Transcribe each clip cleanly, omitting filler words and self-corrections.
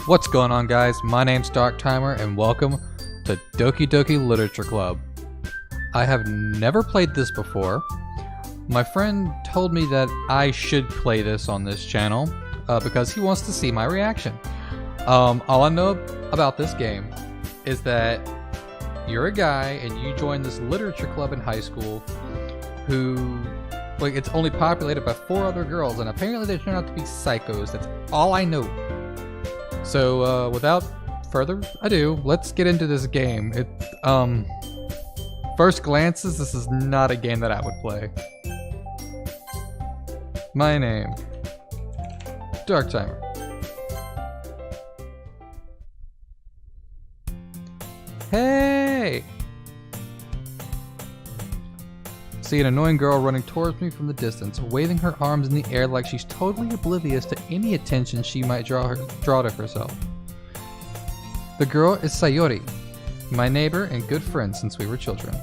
What's going on, guys? My name's Darktimer and welcome to Doki Doki Literature Club. I have never played this before. My friend told me that I should play this on this channel because he wants to see my reaction. All I know about this game is that you're a guy and you join this literature club in high school who, like, it's only populated by 4 other girls, and apparently they turn out to be psychos. That's all I know. So without further ado, let's get into this game. First glances, this is not a game that I would play. My name, Darktimer. Hey! See an annoying girl running towards me from the distance, waving her arms in the air like she's totally oblivious to any attention she might draw to herself. The girl is Sayori, my neighbor and good friend since we were children.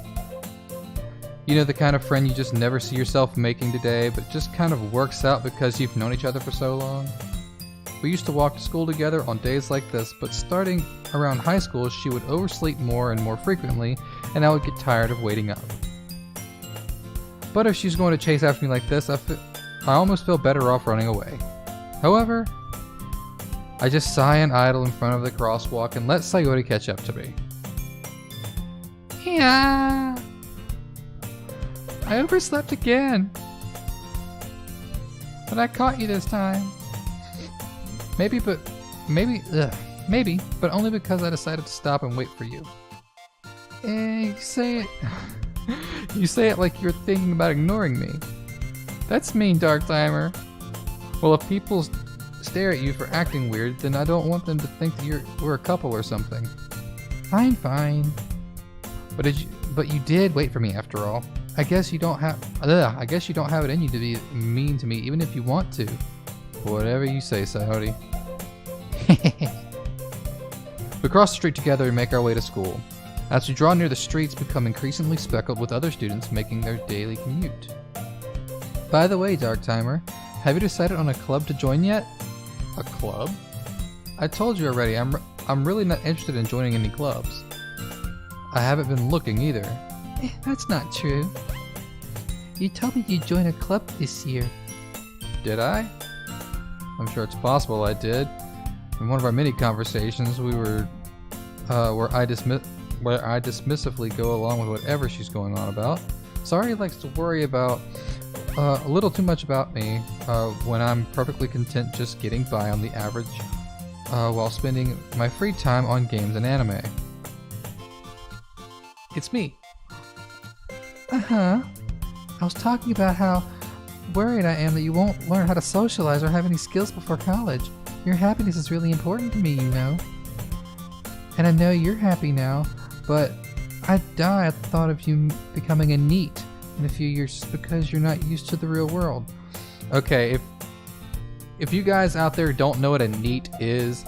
You know, the kind of friend you just never see yourself making today, but just kind of works out because you've known each other for so long. We used to walk to school together on days like this, but starting around high school, she would oversleep more and more frequently, and I would get tired of waiting up. But if she's going to chase after me like this, I almost feel better off running away. However, I just sigh and idle in front of the crosswalk and let Sayori catch up to me. Yeah, I overslept again. But I caught you this time. Maybe, but only because I decided to stop and wait for you. You say it. You say it like you're thinking about ignoring me. That's mean, Darktimer. Well, if people stare at you for acting weird, then I don't want them to think that we're a couple or something. Fine. But you did wait for me after all. I guess you don't have it in you to be mean to me, even if you want to. Whatever you say, Sayori. We cross the street together and make our way to school. As we draw near, the streets become increasingly speckled with other students making their daily commute. By the way, Darktimer, have you decided on a club to join yet? A club? I told you already, I'm really not interested in joining any clubs. I haven't been looking either. That's not true. You told me you'd join a club this year. Did I? I'm sure it's possible I did. In one of our mini conversations, we were, where I dismissively go along with whatever she's going on about. Sayori likes to worry about a little too much about me when I'm perfectly content just getting by on the average while spending my free time on games and anime. It's me. I was talking about how worried I am that you won't learn how to socialize or have any skills before college. Your happiness is really important to me, you know. And I know you're happy now, but I'd die at the thought of you becoming a NEET in a few years just because you're not used to the real world. Okay, if you guys out there don't know what a NEET is,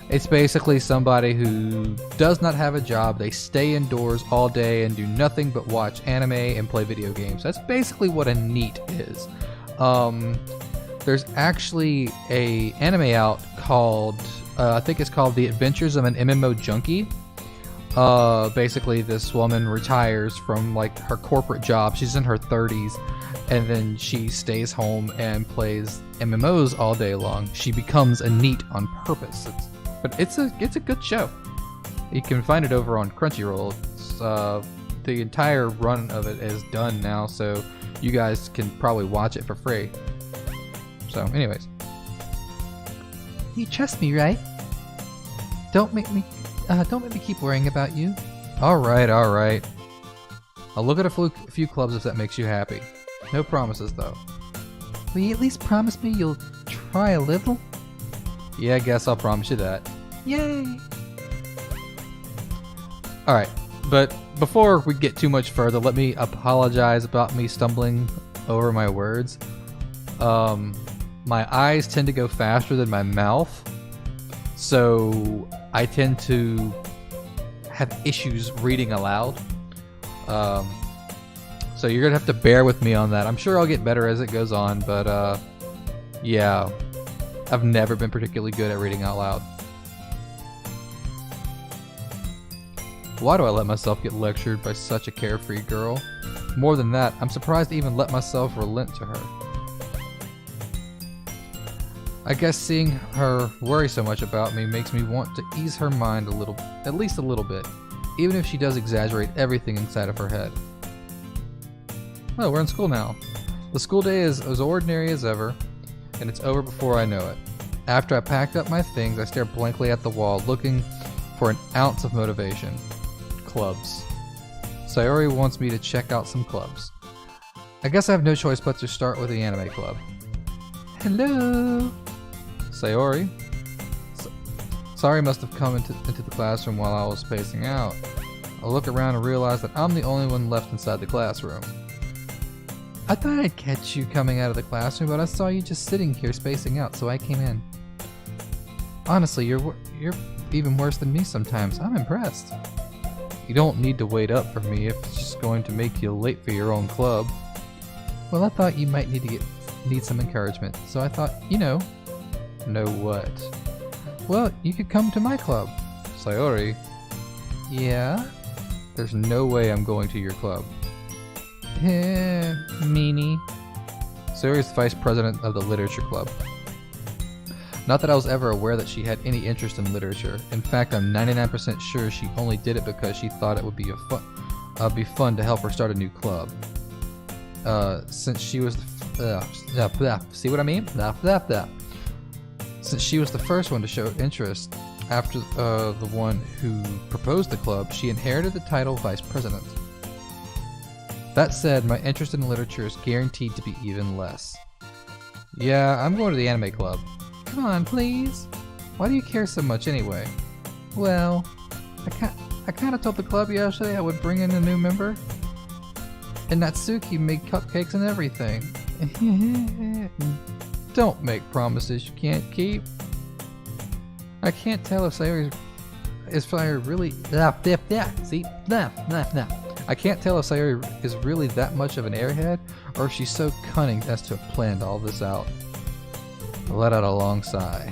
it's basically somebody who does not have a job. They stay indoors all day and do nothing but watch anime and play video games. That's basically what a NEET is. There's actually a anime out called, I think it's called The Adventures of an MMO Junkie. Basically this woman retires from like her corporate job. She's in her 30s and then she stays home and plays MMOs all day long. She becomes a NEET on purpose. But it's a good show. You can find it over on Crunchyroll. The entire run of it is done now, so you guys can probably watch it for free. So, anyways. You trust me, right? Don't make me keep worrying about you. Alright. I'll look at a few clubs if that makes you happy. No promises, though. Will you at least promise me you'll try a little? Yeah, I guess I'll promise you that. Yay! Alright, but before we get too much further, let me apologize about me stumbling over my words. My eyes tend to go faster than my mouth, so I tend to have issues reading aloud. So you're gonna have to bear with me on that. I'm sure I'll get better as it goes on, but yeah, I've never been particularly good at reading out loud. Why do I let myself get lectured by such a carefree girl? More than that, I'm surprised to even let myself relent to her. I guess seeing her worry so much about me makes me want to ease her mind a little, at least a little bit, even if she does exaggerate everything inside of her head. Well, we're in school now. The school day is as ordinary as ever, and it's over before I know it. After I packed up my things, I stare blankly at the wall, looking for an ounce of motivation. Clubs. Sayori wants me to check out some clubs. I guess I have no choice but to start with the anime club. Hello! Sayori? Sayori must have come into the classroom while I was spacing out. I look around and realize that I'm the only one left inside the classroom. I thought I'd catch you coming out of the classroom, but I saw you just sitting here spacing out, so I came in. Honestly, you're even worse than me sometimes. I'm impressed. You don't need to wait up for me if it's just going to make you late for your own club. Well, I thought you might need some encouragement, so I thought, Know what? Well, you could come to my club. Sayori? Yeah? There's no way I'm going to your club. Meanie. Sayori's vice president of the literature club. Not that I was ever aware that she had any interest in literature. In fact, I'm 99% sure she only did it because she thought it would be fun to help her start a new club. Since she was see what I mean? Since she was the first one to show interest after the one who proposed the club, she inherited the title vice president. That said, my interest in literature is guaranteed to be even less. Yeah, I'm going to the anime club. Come on, please. Why do you care so much anyway? Well, I kind of told the club yesterday I would bring in a new member. And Natsuki made cupcakes and everything. Don't make promises you can't keep. I can't tell if Sayori really... See? I can't tell if Sayori is really that much of an airhead, or if she's so cunning as to have planned all this out. I let out a long sigh.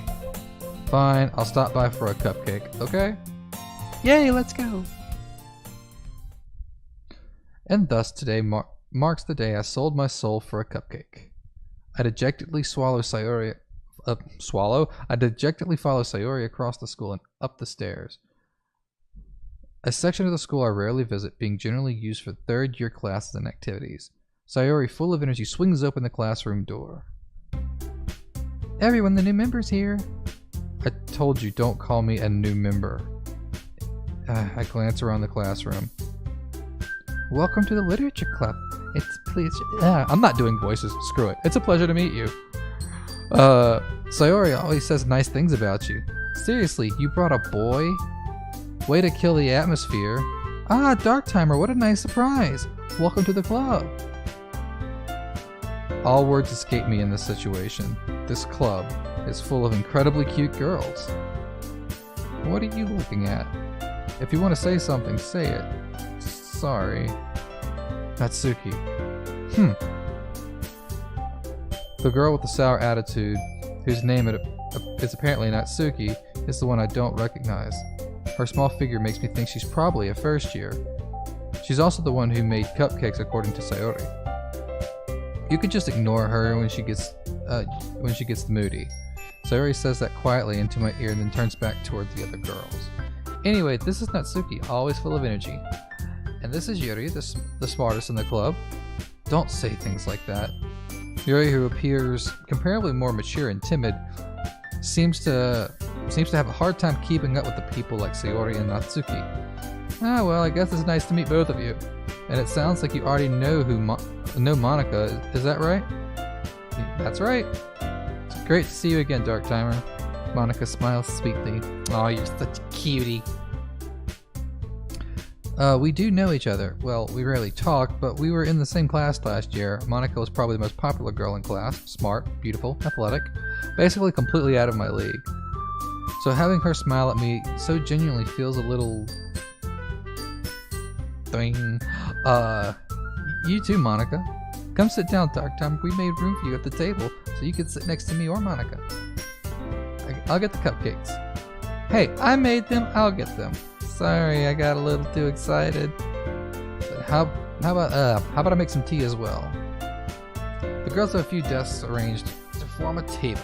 Fine, I'll stop by for a cupcake, okay? Yay, let's go! And thus today marks the day I sold my soul for a cupcake. I dejectedly follow Sayori across the school and up the stairs. A section of the school I rarely visit, being generally used for third-year classes and activities. Sayori, full of energy, swings open the classroom door. Everyone, the new member's here. I told you, don't call me a new member. I glance around the classroom. Welcome to the literature club. I'm not doing voices. Screw it. It's a pleasure to meet you. Sayori always says nice things about you. Seriously, you brought a boy? Way to kill the atmosphere. Ah, Darktimer, what a nice surprise. Welcome to the club. All words escape me in this situation. This club is full of incredibly cute girls. What are you looking at? If you want to say something, say it. Sorry. Natsuki. The girl with the sour attitude, whose name is apparently Natsuki, is the one I don't recognize. Her small figure makes me think she's probably a first year. She's also the one who made cupcakes, according to Sayori. You could just ignore her when she gets moody. Sayori says that quietly into my ear and then turns back toward the other girls. Anyway, this is Natsuki, always full of energy. And this is Yuri, the smartest in the club. Don't say things like that. Yuri, who appears comparably more mature and timid, seems to have a hard time keeping up with the people like Sayori and Natsuki. Ah, well, I guess it's nice to meet both of you. And it sounds like you already know Monika, is that right? That's right. It's great to see you again, Darktimer. Monika smiles sweetly. Aw, you're such a cutie. We do know each other. Well, we rarely talk, but we were in the same class last year. Monika was probably the most popular girl in class. Smart, beautiful, athletic. Basically completely out of my league. So having her smile at me so genuinely feels a little... thing. You too, Monika. Come sit down, Darktimer. We made room for you at the table, so you could sit next to me or Monika. I'll get the cupcakes. Hey, I made them, I'll get them. Sorry, I got a little too excited. But how about I make some tea as well? The girls have a few desks arranged to form a table.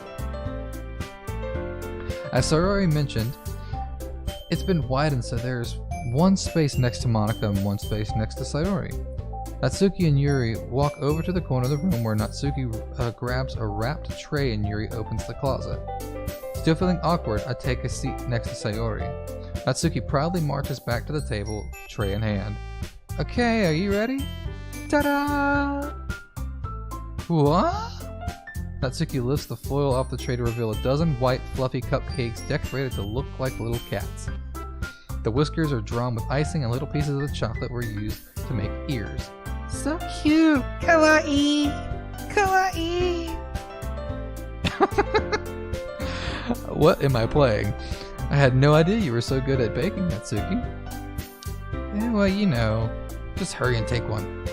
As Sayori mentioned, it's been widened so there's one space next to Monica and one space next to Sayori. Natsuki and Yuri walk over to the corner of the room where Natsuki grabs a wrapped tray and Yuri opens the closet. Still feeling awkward, I take a seat next to Sayori. Natsuki proudly marches back to the table, tray in hand. Okay, are you ready? Ta-da! What? Natsuki lifts the foil off the tray to reveal a dozen white, fluffy cupcakes decorated to look like little cats. The whiskers are drawn with icing and little pieces of the chocolate were used to make ears. So cute! Kawaii! Kawaii! What am I playing? I had no idea you were so good at baking, Natsuki. Well, you know. Just hurry and take one.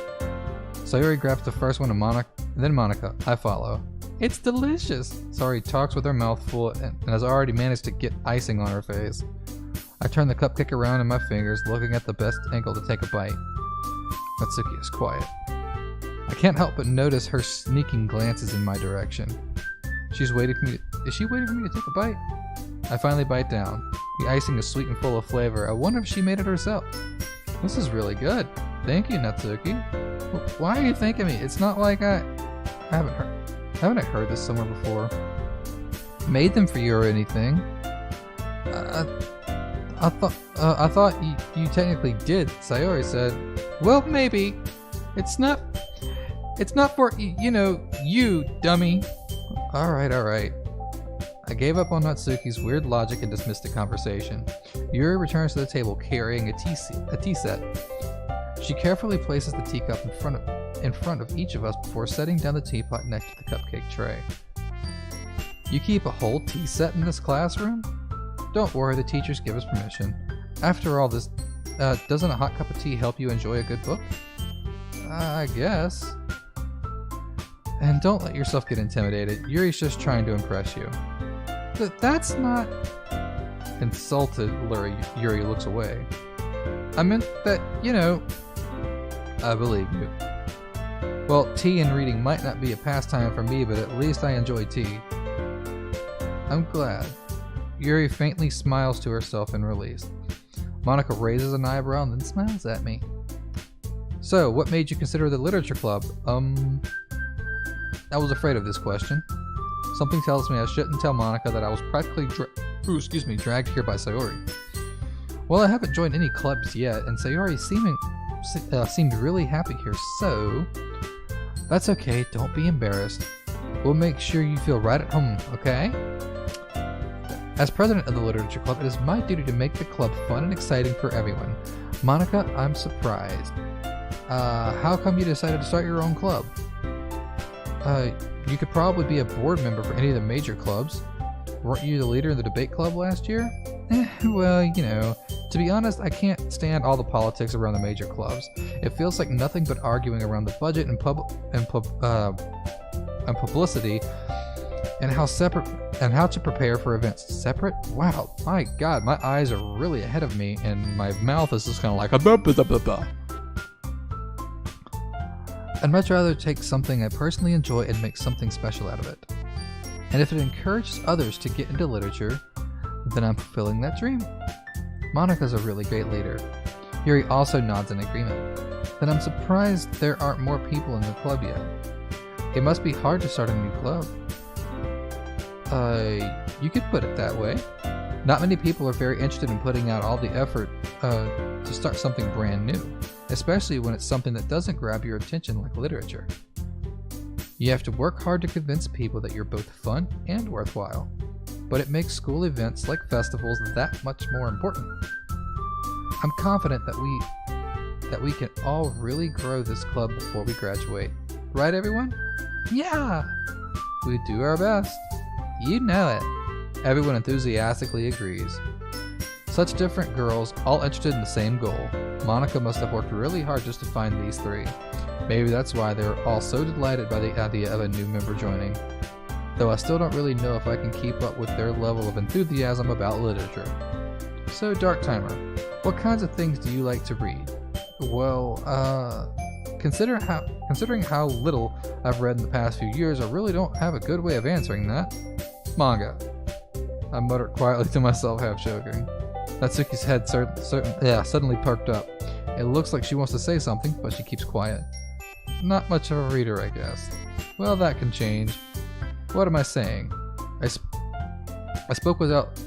Sayori grabs the first one and then Monica. I follow. It's delicious! Sayori talks with her mouth full and has already managed to get icing on her face. I turn the cupcake around in my fingers, looking at the best angle to take a bite. Natsuki is quiet. I can't help but notice her sneaking glances in my direction. Is she waiting for me to take a bite? I finally bite down. The icing is sweet and full of flavor. I wonder if she made it herself. This is really good. Thank you, Natsuki. Why are you thanking me? It's not like haven't I heard this somewhere before? Made them for you or anything? I thought you technically did. Sayori said. Well, maybe. It's not for you, dummy. All right. I gave up on Natsuki's weird logic and dismissed the conversation. Yuri returns to the table carrying a tea set. She carefully places the teacup in front of each of us before setting down the teapot next to the cupcake tray. You keep a whole tea set in this classroom? Don't worry, the teachers give us permission. After all, doesn't a hot cup of tea help you enjoy a good book? I guess. And don't let yourself get intimidated. Yuri's just trying to impress you. That's not... Insulted, Yuri looks away. I meant that, I believe you. Well, tea and reading might not be a pastime for me, but at least I enjoy tea. I'm glad. Yuri faintly smiles to herself in release. Monica raises an eyebrow and then smiles at me. So, what made you consider the literature club? I was afraid of this question. Something tells me I shouldn't tell Monica that I was practically dragged here by Sayori. Well, I haven't joined any clubs yet, and Sayori seemed really happy here, so... That's okay, don't be embarrassed. We'll make sure you feel right at home, okay? As president of the literature club, it is my duty to make the club fun and exciting for everyone. Monica, I'm surprised. How come you decided to start your own club? You could probably be a board member for any of the major clubs. Weren't you the leader in the debate club last year? Well, to be honest, I can't stand all the politics around the major clubs. It feels like nothing but arguing around the budget and publicity and how to prepare for events. Separate? Wow, my god, my eyes are really ahead of me and my mouth is just kind of like a blah, blah, blah, blah. I'd much rather take something I personally enjoy and make something special out of it. And if it encourages others to get into literature, then I'm fulfilling that dream. Monica's a really great leader. Yuri also nods in agreement. Then I'm surprised there aren't more people in the club yet. It must be hard to start a new club. You could put it that way. Not many people are very interested in putting out all the effort to start something brand new, especially when it's something that doesn't grab your attention like literature. You have to work hard to convince people that you're both fun and worthwhile, but it makes school events like festivals that much more important. I'm confident that we can all really grow this club before we graduate. Right, everyone? Yeah! We do our best. You know it. Everyone enthusiastically agrees. Such different girls, all interested in the same goal. Monica must have worked really hard just to find these three. Maybe that's why they're all so delighted by the idea of a new member joining. Though I still don't really know if I can keep up with their level of enthusiasm about literature. So, Darktimer, What kinds of things do you like to read? Well, considering how little I've read in the past few years, I really don't have a good way of answering that. Manga. I muttered quietly to myself, half joking. Natsuki's head suddenly perked up. It looks like she wants to say something, but she keeps quiet. Not much of a reader, I guess. Well, that can change. What am I saying? I spoke without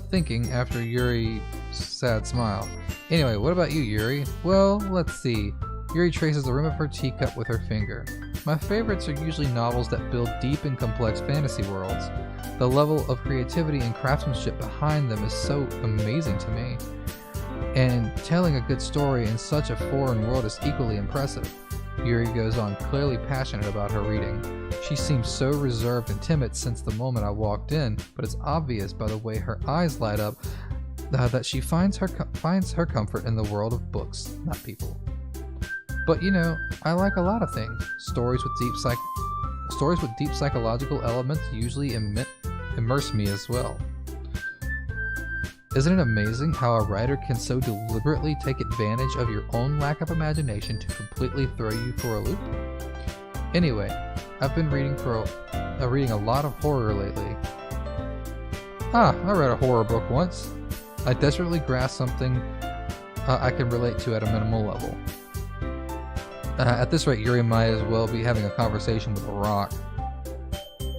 thinking after Yuri's sad smile. Anyway, what about you, Yuri? Well, let's see. Yuri traces the rim of her teacup with her finger. My favorites are usually novels that build deep and complex fantasy worlds. The level of creativity and craftsmanship behind them is so amazing to me. And telling a good story in such a foreign world is equally impressive. Yuri goes on, clearly passionate about her reading. She seems so reserved and timid since the moment I walked in, but it's obvious by the way her eyes light up that she finds her comfort in the world of books, not people. But you know, I like a lot of things. Stories with deep psychological elements usually immerse me as well. Isn't it amazing how a writer can so deliberately take advantage of your own lack of imagination to completely throw you for a loop? Anyway, I've been reading a lot of horror lately. I read a horror book once. I desperately grasped something I can relate to at a minimal level. At this rate, Yuri might as well be having a conversation with a rock.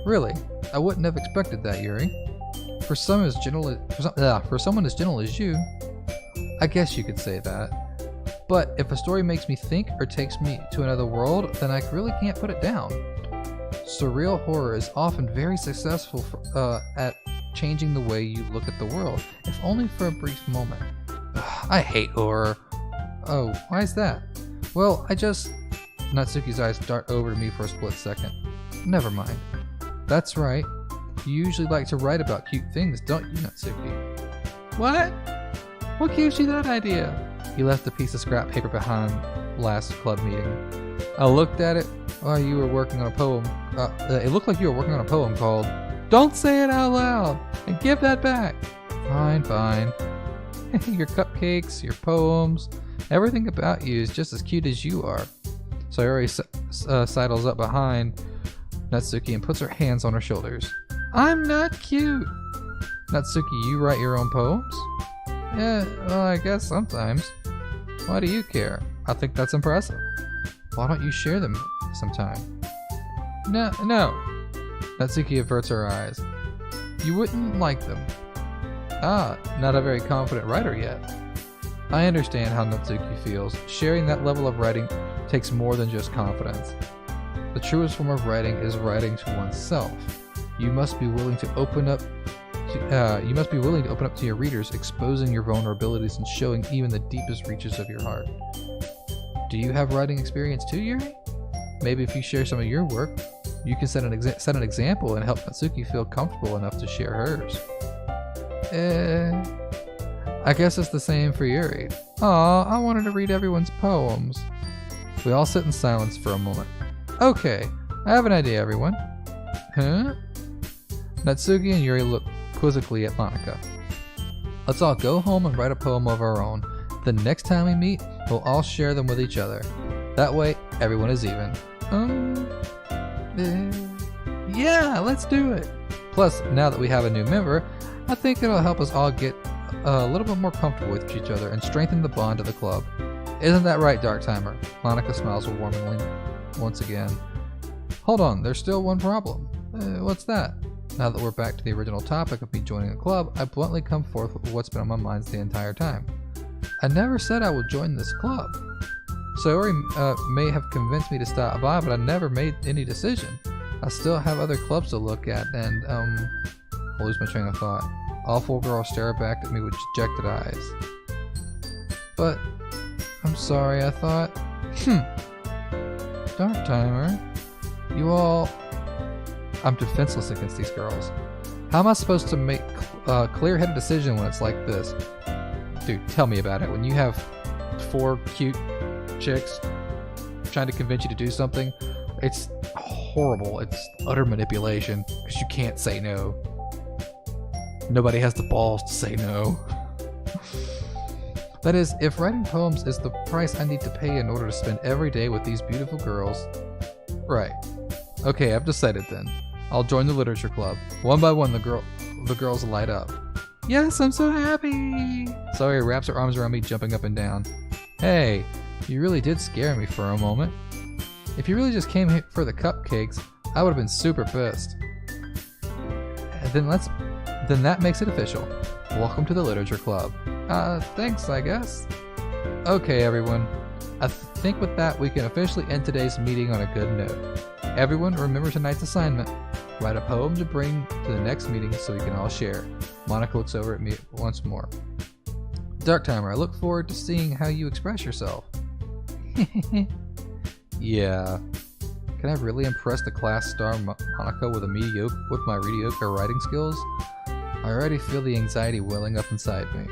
Really? I wouldn't have expected that, Yuri. For someone as gentle as you, I guess you could say that. But if a story makes me think or takes me to another world, then I really can't put it down. Surreal horror is often very successful at changing the way you look at the world, if only for a brief moment. I hate horror. Oh, why is that? Well, Natsuki's eyes dart over to me for a split second. Never mind. That's right. You usually like to write about cute things, don't you, Natsuki? What? What gives you that idea? You left a piece of scrap paper behind last club meeting. I looked at it while you were working on a poem. It looked like you were working on a poem called "Don't Say It Out Loud" and give that back. Fine. Your cupcakes, your poems, everything about you is just as cute as you are. Sayori sidles up behind Natsuki and puts her hands on her shoulders. I'm not cute. Natsuki, you write your own poems? Yeah, well, I guess sometimes. Why do you care? I think that's impressive. Why don't you share them sometime? No. Natsuki averts her eyes. You wouldn't like them. Not a very confident writer yet. I understand how Natsuki feels. Sharing that level of writing takes more than just confidence. The truest form of writing is writing to oneself. You must be willing to open up to your readers, exposing your vulnerabilities and showing even the deepest reaches of your heart. Do you have writing experience too, Yuri? Maybe if you share some of your work, you can set an example and help Natsuki feel comfortable enough to share hers. I guess it's the same for Yuri. Aw, I wanted to read everyone's poems. We all sit in silence for a moment. Okay, I have an idea, everyone. Huh? Natsuki and Yuri look quizzically at Monika. Let's all go home and write a poem of our own. The next time we meet, we'll all share them with each other. That way, everyone is even. Yeah, let's do it. Plus, now that we have a new member, I think it'll help us all get a little bit more comfortable with each other and strengthen the bond of the club. Isn't that right, Darktimer? Monika smiles warmly once again. Hold on, there's still one problem. What's that? Now that we're back to the original topic of me joining a club, I bluntly come forth with what's been on my mind the entire time. I never said I would join this club. Sayori may have convinced me to stop by, but I never made any decision. I still have other clubs to look at, and I lose my train of thought. All four girls stare back at me with dejected eyes. But I'm sorry, I thought. Darktimer, you all... I'm defenseless against these girls. How am I supposed to make a clear-headed decision when it's like this? Dude, tell me about it. When you have 4 cute chicks trying to convince you to do something, it's horrible. It's utter manipulation because you can't say no. Nobody has the balls to say no. That is, if writing poems is the price I need to pay in order to spend every day with these beautiful girls. Right. Okay, I've decided then. I'll join the literature club. One by one, the girls light up. Yes, I'm so happy! Sayori wraps her arms around me, jumping up and down. Hey, you really did scare me for a moment. If you really just came here for the cupcakes, I would have been super pissed. Then that makes it official. Welcome to the literature club. Thanks, I guess. Okay, everyone. I think with that, we can officially end today's meeting on a good note. Everyone, remember tonight's assignment. Write a poem to bring to the next meeting so we can all share. Monica looks over at me once more. Darktimer, I look forward to seeing how you express yourself. Yeah. Can I really impress the class star Monica with my mediocre writing skills? I already feel the anxiety welling up inside me.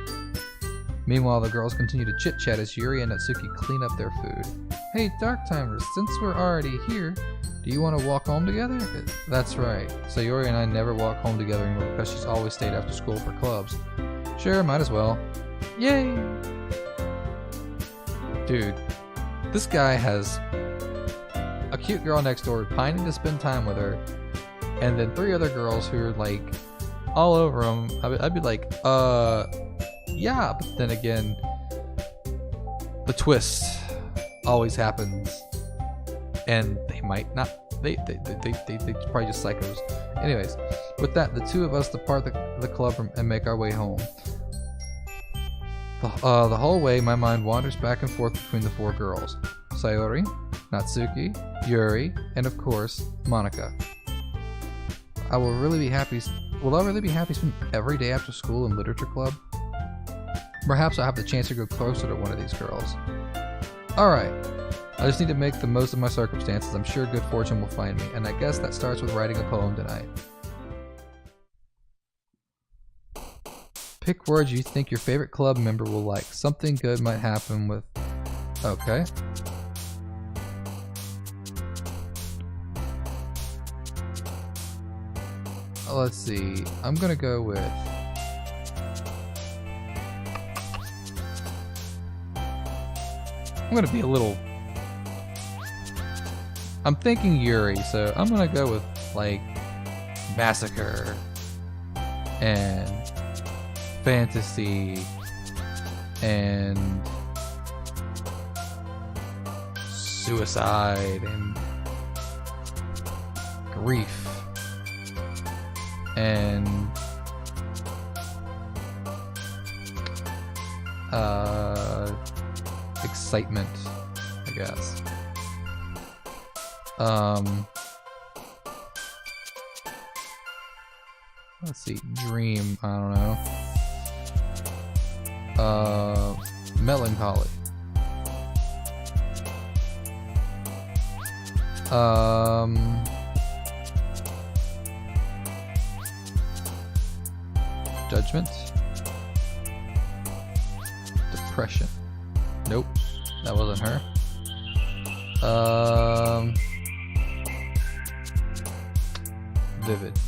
Meanwhile, the girls continue to chit-chat as Yuri and Natsuki clean up their food. Hey, Darktimers, since we're already here, do you want to walk home together? That's right. Sayori and I never walk home together anymore because she's always stayed after school for clubs. Sure, might as well. Yay! Dude, this guy has a cute girl next door pining to spend time with her, and then 3 other girls who are like all over him. I'd be like, yeah, but then again, the twist always happens, and they might not. They probably just psychos. Anyways, with that, the 2 of us depart the club and make our way home. The whole way, my mind wanders back and forth between the 4 girls: Sayori, Natsuki, Yuri, and of course, Monica. Will I really be happy spending every day after school in literature club? Perhaps I'll have the chance to go closer to one of these girls. Alright, I just need to make the most of my circumstances. I'm sure good fortune will find me, and I guess that starts with writing a poem tonight. Pick words you think your favorite club member will like. Something good might happen with... Okay. Let's see. I'm gonna go with... I'm gonna be a little... I'm thinking Yuri, so I'm gonna go with, like, massacre and fantasy and suicide and grief and excitement, I guess. Let's see, dream, I don't know. Melancholy. Judgment. Depression. Nope, that wasn't her. Vivid.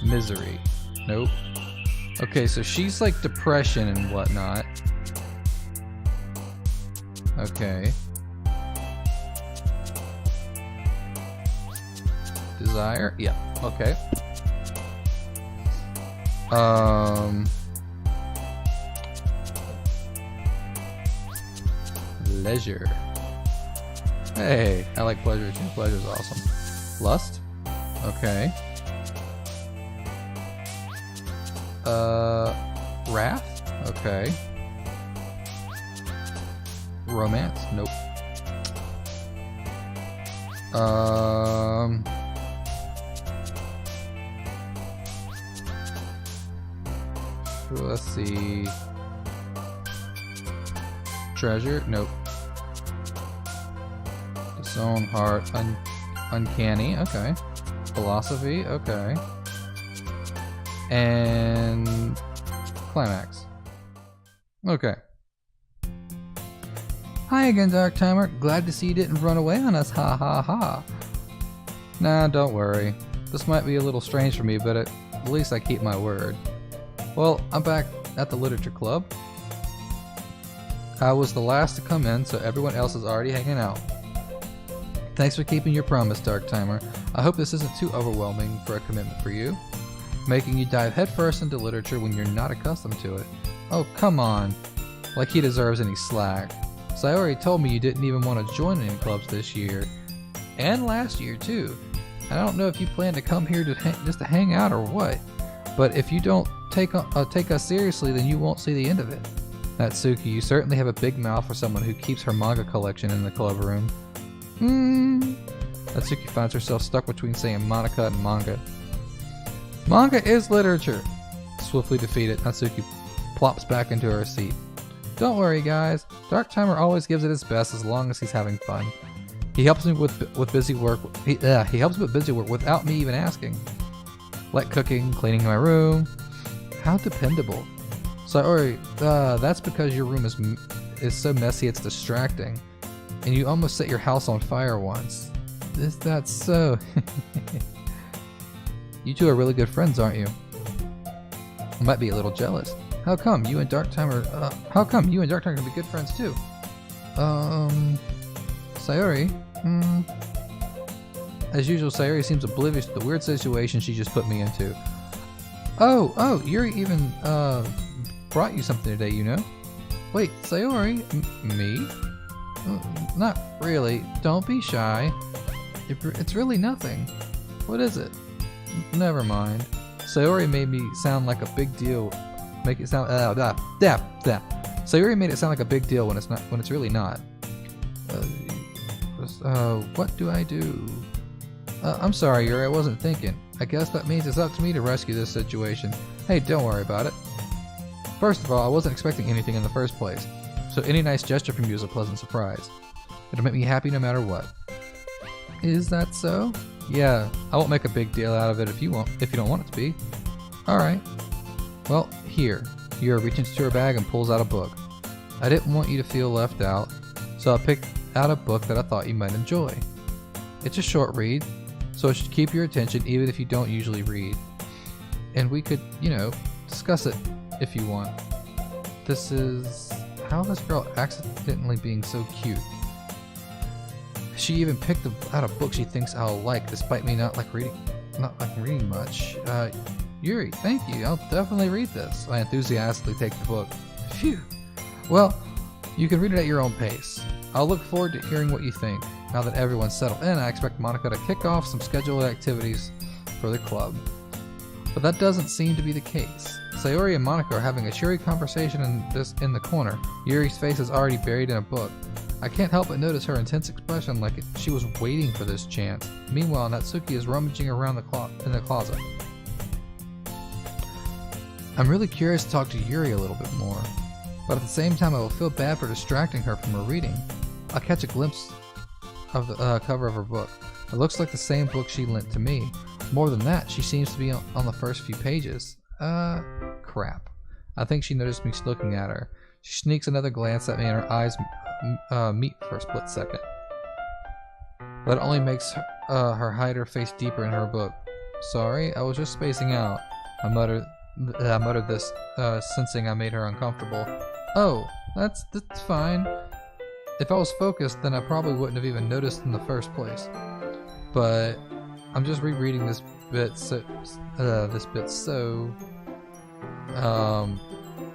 Misery. Nope. Okay, so she's like depression and whatnot. Okay. Desire? Yeah, okay. Leisure. Hey, I like pleasure too. Pleasure's awesome. Lust? Okay. Wrath? Okay. Romance? Nope. Let's see. Treasure? Nope. Disown, heart, uncanny, okay. Philosophy, okay. And climax. Okay. Hi again, Darktimer. Glad to see you didn't run away on us, ha ha ha. Nah, don't worry. This might be a little strange for me, but at least I keep my word. Well, I'm back at the literature club. I was the last to come in, so everyone else is already hanging out. Thanks for keeping your promise, Darktimer. I hope this isn't too overwhelming for a commitment for you, making you dive headfirst into literature when you're not accustomed to it. Oh, come on. Like he deserves any slack. Sayori told me you didn't even want to join any clubs this year. And last year, too. I don't know if you plan to come here just to hang out or what, but if you don't take us seriously, then you won't see the end of it. Natsuki, you certainly have a big mouth for someone who keeps her manga collection in the club room. Natsuki finds herself stuck between saying Monica and manga. Manga is literature. Swiftly defeated, Natsuki plops back into her seat. Don't worry, guys. Darktimer always gives it his best as long as he's having fun. He helps me with busy work. He helps me with busy work without me even asking, like cooking, cleaning my room. How dependable. Sayori, that's because your room is so messy it's distracting, and you almost set your house on fire once. Is that so? You two are really good friends, aren't you? I might be a little jealous. How come you and Darktimer can be good friends too? Sayori? As usual, Sayori seems oblivious to the weird situation she just put me into. Oh, Yuri even, brought you something today, you know? Wait, Sayori? Me? Not really. Don't be shy. It's really nothing. What is it? Never mind. Sayori made me sound like a big deal. Make it sound Sayori made it sound like a big deal when it's really not. What do I do? I'm sorry, Yuri, I wasn't thinking. I guess that means it's up to me to rescue this situation. Hey, don't worry about it. First of all, I wasn't expecting anything in the first place, so any nice gesture from you is a pleasant surprise. It'll make me happy no matter what. Is that so? Yeah, I won't make a big deal out of it if you don't want it to be. Alright. Well, here. Yuri reaches into her bag and pulls out a book. I didn't want you to feel left out, so I picked out a book that I thought you might enjoy. It's a short read, so it should keep your attention even if you don't usually read. And we could, discuss it if you want. This is how this girl accidentally being so cute. She even picked out a book she thinks I'll like, despite me not liking reading much. Yuri, thank you. I'll definitely read this. I enthusiastically take the book. Phew. Well, you can read it at your own pace. I'll look forward to hearing what you think. Now that everyone's settled in, I expect Monica to kick off some scheduled activities for the club. But that doesn't seem to be the case. Sayori and Monica are having a cheery conversation in the corner. Yuri's face is already buried in a book. I can't help but notice her intense expression like she was waiting for this chance. Meanwhile, Natsuki is rummaging around in the closet. I'm really curious to talk to Yuri a little bit more, but at the same time I will feel bad for distracting her from her reading. I'll catch a glimpse of the cover of her book. It looks like the same book she lent to me. More than that, she seems to be on the first few pages. Crap. I think she noticed me looking at her. She sneaks another glance at me and her eyes meet for a split second. That only makes her hide her face deeper in her book. Sorry, I was just spacing out. I muttered this, sensing I made her uncomfortable. Oh, that's fine. If I was focused, then I probably wouldn't have even noticed in the first place. But I'm just rereading this bit, so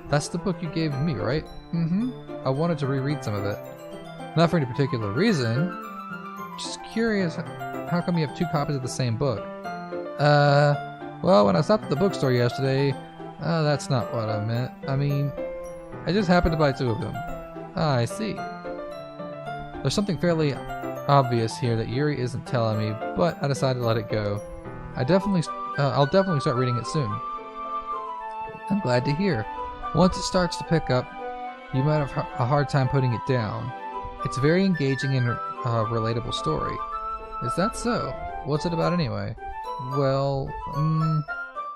that's the book you gave me, right? I wanted to reread some of it. Not for any particular reason. Just curious, how come you have two copies of the same book? Well, when I stopped at the bookstore yesterday, that's not what I meant. I mean, I just happened to buy two of them. Ah, I see. There's something fairly obvious here that Yuri isn't telling me, but I decided to let it go. I'll definitely start reading it soon. I'm glad to hear. Once it starts to pick up, you might have a hard time putting it down. It's a very engaging and relatable story. Is that so? What's it about anyway? Well,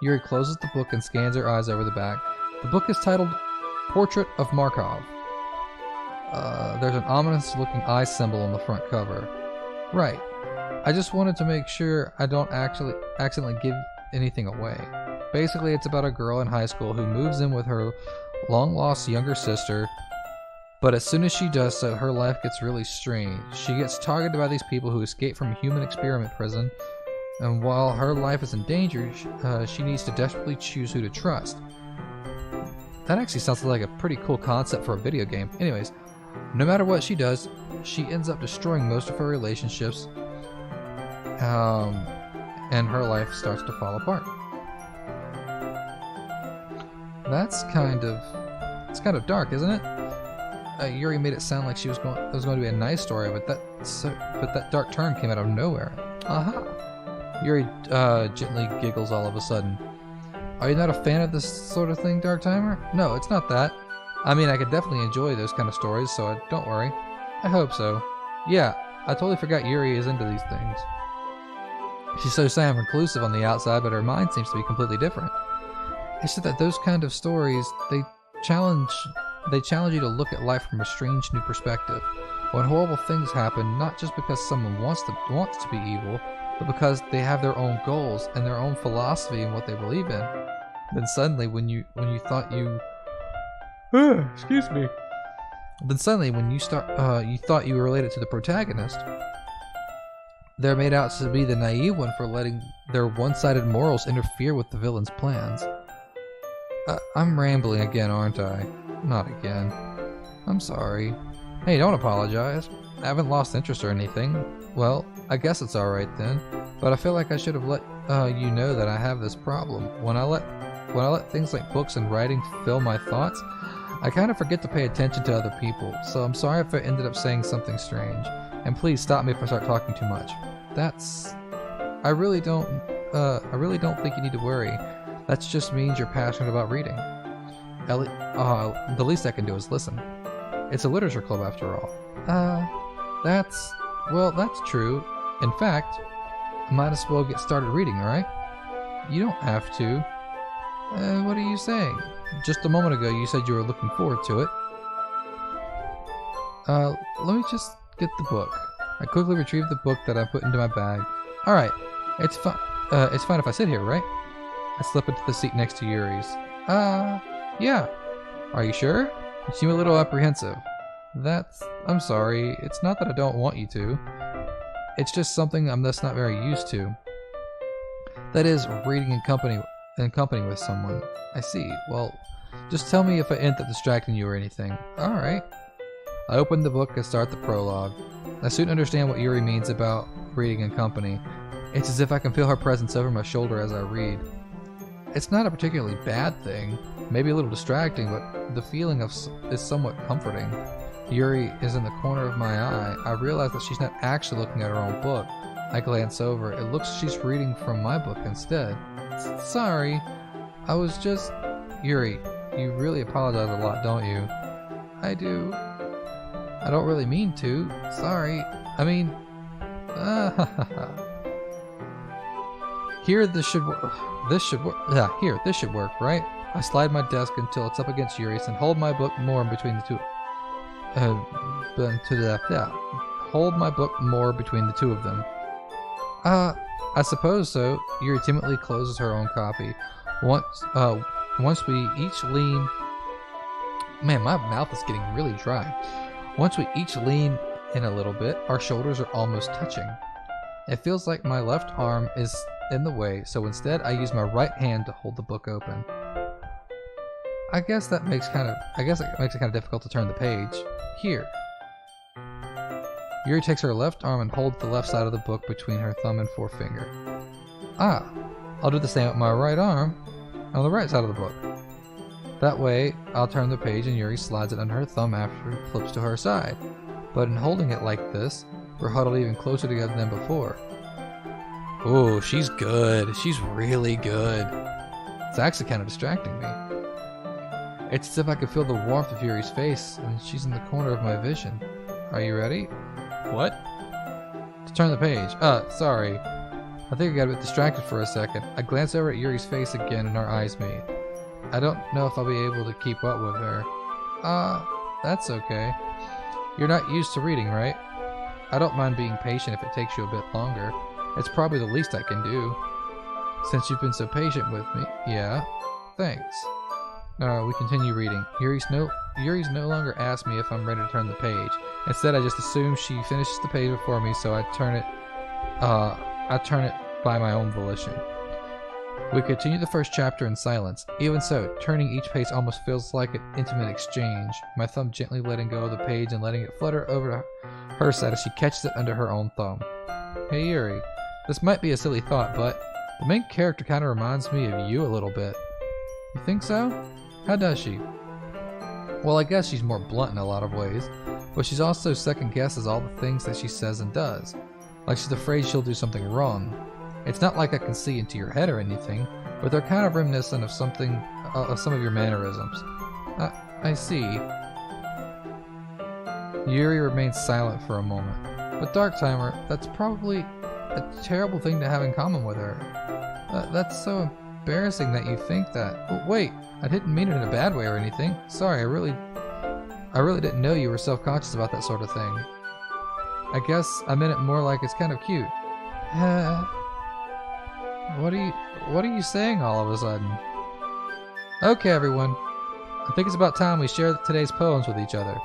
Yuri closes the book and scans her eyes over the back. The book is titled Portrait of Markov. There's an ominous-looking eye symbol on the front cover. Right. I just wanted to make sure I don't accidentally give anything away. Basically, it's about a girl in high school who moves in with her long-lost younger sister, but as soon as she does so, her life gets really strange. She gets targeted by these people who escape from a human experiment prison, and while her life is in danger, she needs to desperately choose who to trust. That actually sounds like a pretty cool concept for a video game. Anyways, no matter what she does, she ends up destroying most of her relationships, and her life starts to fall apart. It's kind of dark, isn't it? Yuri made it sound like it was going to be a nice story, but that dark turn came out of nowhere. Aha! Yuri gently giggles all of a sudden. Are you not a fan of this sort of thing, Darktimer? No, it's not that. I mean, I could definitely enjoy those kind of stories, so don't worry. I hope so. Yeah, I totally forgot Yuri is into these things. She's so sad and reclusive on the outside, but her mind seems to be completely different. It's just that those kind of stories, they challenge you to look at life from a strange new perspective. When horrible things happen, not just because someone wants to be evil, but because they have their own goals and their own philosophy and what they believe in. Then suddenly, when you thought you excuse me. Then suddenly, when you thought you were related to the protagonist, they're made out to be the naive one for letting their one-sided morals interfere with the villain's plans. I'm rambling again, aren't I? Not again. I'm sorry. Hey, don't apologize. I haven't lost interest or anything. Well, I guess it's alright then. But I feel like I should have let you know that I have this problem. When I let things like books and writing fill my thoughts, I kind of forget to pay attention to other people. So I'm sorry if I ended up saying something strange. And please stop me if I start talking too much. I really don't think you need to worry. That just means you're passionate about reading. The least I can do is listen. It's a literature club after all. That's true. In fact, I might as well get started reading, alright? You don't have to. What are you saying? Just a moment ago you said you were looking forward to it. Let me just get the book. I quickly retrieved the book that I put into my bag. Alright, it's fine if I sit here, right? I slip into the seat next to Yuri's. Yeah. Are you sure? You seem a little apprehensive. I'm sorry. It's not that I don't want you to. It's just something I'm just not very used to. That is, reading in company with someone. I see. Well, just tell me if I end up distracting you or anything. Alright. I open the book and start the prologue. I soon understand what Yuri means about reading in company. It's as if I can feel her presence over my shoulder as I read. It's not a particularly bad thing, maybe a little distracting, but the feeling is somewhat comforting. Yuri is in the corner of my eye. I realize that she's not actually looking at her own book. I glance over. It looks she's reading from my book instead. Sorry, I was just... Yuri, you really apologize a lot, don't you? I do. I don't really mean to. Sorry. I mean... Here, this should work. This should work, right? I slide my desk until it's up against Yuri's and hold my book more in between the two. Hold my book more between the two of them. I suppose so. Yuri timidly closes her own copy. Once we each lean... Man, my mouth is getting really dry. Once we each lean in a little bit, our shoulders are almost touching. It feels like my left arm is in the way, so instead I use my right hand to hold the book open. I guess it makes it kind of difficult to turn the page. Here. Yuri takes her left arm and holds the left side of the book between her thumb and forefinger. I'll do the same with my right arm on the right side of the book. That way, I'll turn the page and Yuri slides it under her thumb after it flips to her side. But in holding it like this, we're huddled even closer together than before. Ooh, she's good. She's really good. It's actually kind of distracting me. It's as if I could feel the warmth of Yuri's face, and she's in the corner of my vision. Are you ready? What? To turn the page. Sorry. I think I got a bit distracted for a second. I glance over at Yuri's face again, and our eyes meet. I don't know if I'll be able to keep up with her. That's okay. You're not used to reading, right? I don't mind being patient if it takes you a bit longer. It's probably the least I can do. Since you've been so patient with me. Yeah, thanks. We continue reading. Yuri's no longer asked me if I'm ready to turn the page. Instead, I just assume she finishes the page before me, so I turn it by my own volition. We continue the first chapter in silence. Even so, turning each page almost feels like an intimate exchange. My thumb gently letting go of the page and letting it flutter over to her side as she catches it under her own thumb. Hey Yuri, this might be a silly thought, but the main character kind of reminds me of you a little bit. You think so? How does she? Well, I guess she's more blunt in a lot of ways, but she's also second guesses all the things that she says and does. Like she's afraid she'll do something wrong. It's not like I can see into your head or anything, but they're kind of reminiscent of some of your mannerisms. I see. Yuri remains silent for a moment. But Darktimer, that's probably a terrible thing to have in common with her. That's so embarrassing that you think that. But wait, I didn't mean it in a bad way or anything. Sorry, I really didn't know you were self-conscious about that sort of thing. I guess I meant it more like it's kind of cute. What are you saying all of a sudden? Okay, everyone. I think it's about time we share today's poems with each other.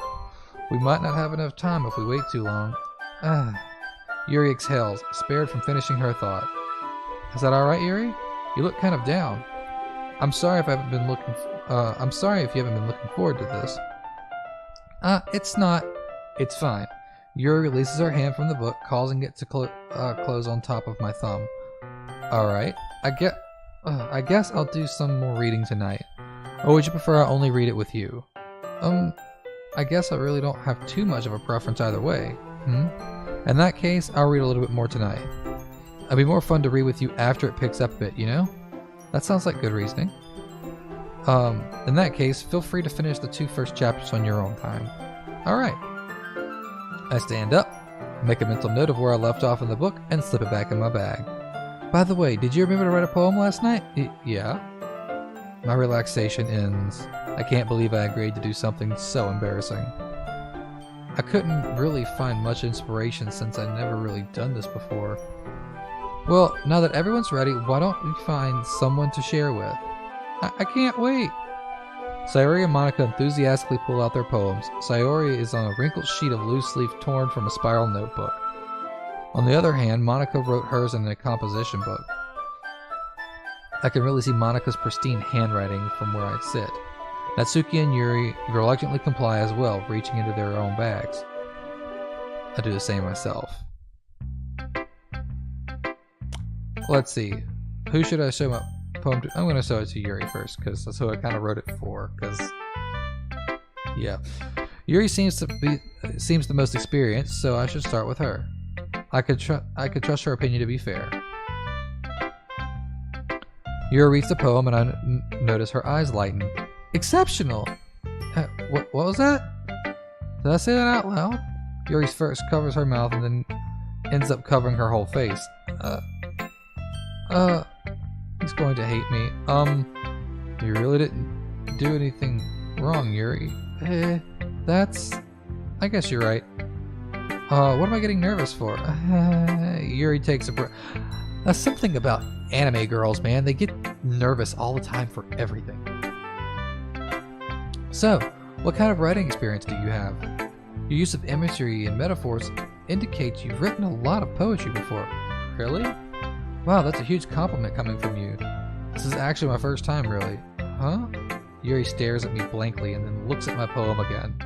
We might not have enough time if we wait too long. Yuri exhales, spared from finishing her thought. Is that all right, Yuri? You look kind of down. I'm sorry if you haven't been looking forward to this. It's not. It's fine. Yuri releases her hand from the book, causing it to close on top of my thumb. Alright, I guess I'll do some more reading tonight. Or would you prefer I only read it with you? I guess I really don't have too much of a preference either way. In that case, I'll read a little bit more tonight. It'll be more fun to read with you after it picks up a bit, you know? That sounds like good reasoning. In that case, feel free to finish the 2 first chapters on your own time. Alright. I stand up, make a mental note of where I left off in the book, and slip it back in my bag. By the way, did you remember to write a poem last night? Yeah. My relaxation ends. I can't believe I agreed to do something so embarrassing. I couldn't really find much inspiration since I'd never really done this before. Well, now that everyone's ready, why don't we find someone to share with? I can't wait! Sayori and Monica enthusiastically pull out their poems. Sayori is on a wrinkled sheet of loose leaf torn from a spiral notebook. On the other hand, Monica wrote hers in a composition book. I can really see Monica's pristine handwriting from where I sit. Natsuki and Yuri reluctantly comply as well, reaching into their own bags. I do the same myself. Let's see. Who should I show my poem to? I'm going to show it to Yuri first, because that's who I kind of wrote it for. Yeah. Yuri seems the most experienced, so I should start with her. I could trust her opinion to be fair. Yuri reads the poem, and I notice her eyes lighten. Exceptional! What was that? Did I say that out loud? Yuri first covers her mouth and then ends up covering her whole face. He's going to hate me. You really didn't do anything wrong, Yuri. I guess you're right. What am I getting nervous for? Yuri takes a breath. That's something about anime girls, man. They get nervous all the time for everything. So, what kind of writing experience do you have? Your use of imagery and metaphors indicates you've written a lot of poetry before. Really? Wow, that's a huge compliment coming from you. This is actually my first time, really. Huh? Yuri stares at me blankly and then looks at my poem again.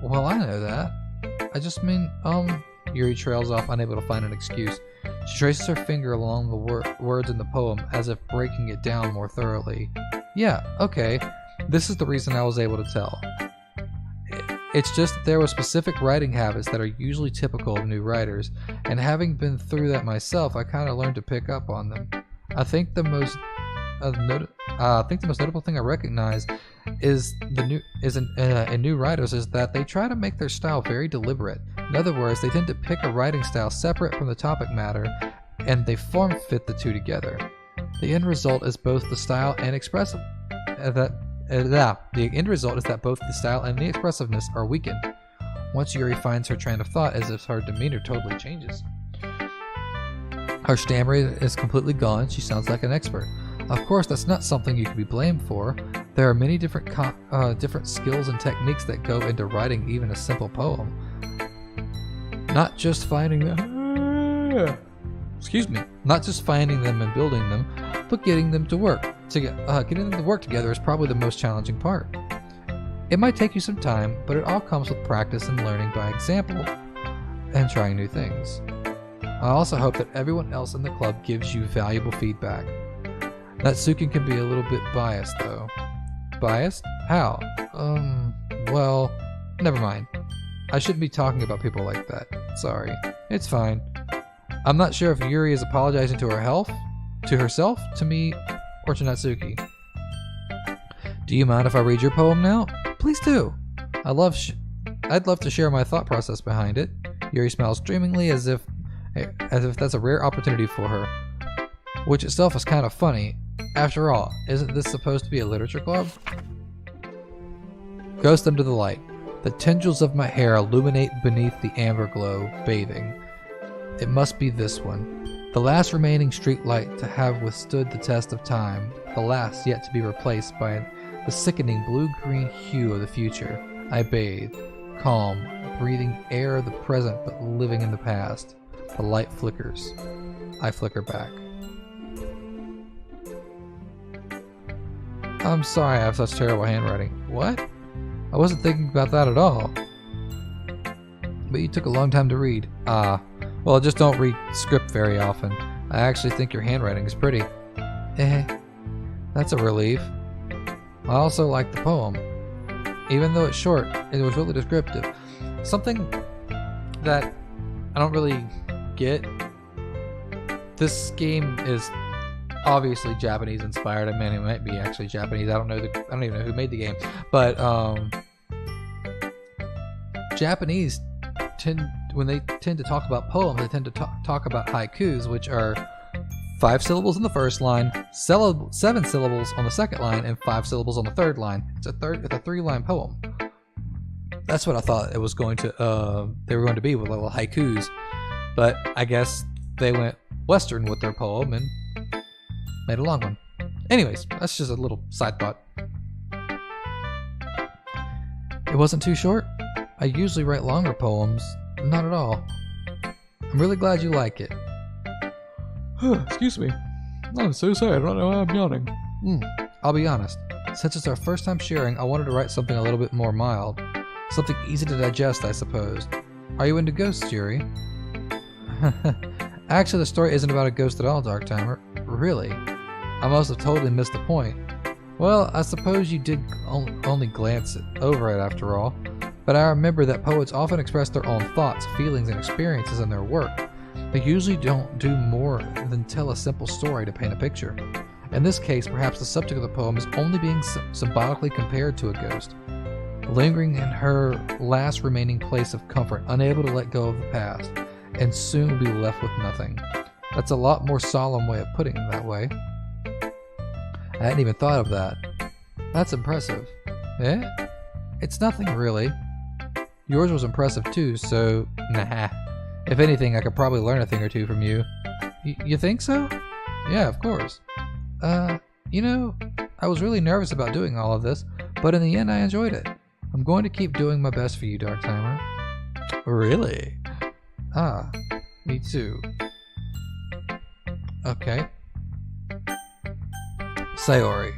Well, I know that. I just mean, Yuri trails off, unable to find an excuse. She traces her finger along the words in the poem, as if breaking it down more thoroughly. Yeah, okay. This is the reason I was able to tell. It's just that there were specific writing habits that are usually typical of new writers, and having been through that myself, I kind of learned to pick up on them. I think the most notable thing I recognize in new writers is that they try to make their style very deliberate. In other words, they tend to pick a writing style separate from the topic matter, and they form fit the two together. The end result is both the style and expressive. The end result is that both the style and the expressiveness are weakened. Once Yuri finds her train of thought, as if her demeanor totally changes. Her stammer is completely gone. She sounds like an expert. Of course, that's not something you can be blamed for. There are many different skills and techniques that go into writing even a simple poem. Not just finding them. Not just finding them and building them, but getting them to work. Getting them to work together is probably the most challenging part. It might take you some time, but it all comes with practice and learning by example and trying new things. I also hope that everyone else in the club gives you valuable feedback. Natsuki can be a little bit biased, though. Biased? How? Well, never mind. I shouldn't be talking about people like that. Sorry. It's fine. I'm not sure if Yuri is apologizing to herself, to me, or to Natsuki. Do you mind if I read your poem now? Please do. I'd love to share my thought process behind it. Yuri smiles dreamingly as if that's a rare opportunity for her, which itself is kind of funny. After all, isn't this supposed to be a literature club? Ghost under the light. The tendrils of my hair illuminate beneath the amber glow, bathing. It must be this one. The last remaining street light to have withstood the test of time. The last yet to be replaced by the sickening blue-green hue of the future. I bathe, calm, breathing air of the present but living in the past. The light flickers. I flicker back. I'm sorry I have such terrible handwriting. What? I wasn't thinking about that at all. But you took a long time to read. Well, I just don't read script very often. I actually think your handwriting is pretty. That's a relief. I also like the poem. Even though it's short, it was really descriptive. Something that I don't really get. This game is obviously Japanese inspired. I mean, it might be actually Japanese. I don't even know who made the game. But Japanese when they tend to talk about poems, they tend to talk about haikus, which are 5 syllables in the first line, 7 syllables on the second line, and 5 syllables on the third line. It's a 3-line poem. That's what I thought it was going to. They were going to be with little haikus, but I guess they went Western with their poem and made a long one. Anyways, that's just a little side thought. It wasn't too short. I usually write longer poems. Not at all. I'm really glad you like it. Excuse me. I'm so sorry. I don't know why I'm yawning. I'll be honest. Since it's our first time sharing, I wanted to write something a little bit more mild. Something easy to digest, I suppose. Are you into ghosts, Yuri? Actually, the story isn't about a ghost at all, Darktimer. Really? I must have totally missed the point. Well, I suppose you did only glance over it after all. But I remember that poets often express their own thoughts, feelings, and experiences in their work. They usually don't do more than tell a simple story to paint a picture. In this case, perhaps the subject of the poem is only being symbolically compared to a ghost, lingering in her last remaining place of comfort, unable to let go of the past, and soon be left with nothing. That's a lot more solemn way of putting it that way. I hadn't even thought of that. That's impressive. It's nothing really. Yours was impressive too, so nah. If anything, I could probably learn a thing or two from you. You think so? Yeah, of course. You know, I was really nervous about doing all of this, but in the end I enjoyed it. I'm going to keep doing my best for you, Darktimer. Really? Ah, me too. Okay. Sayori.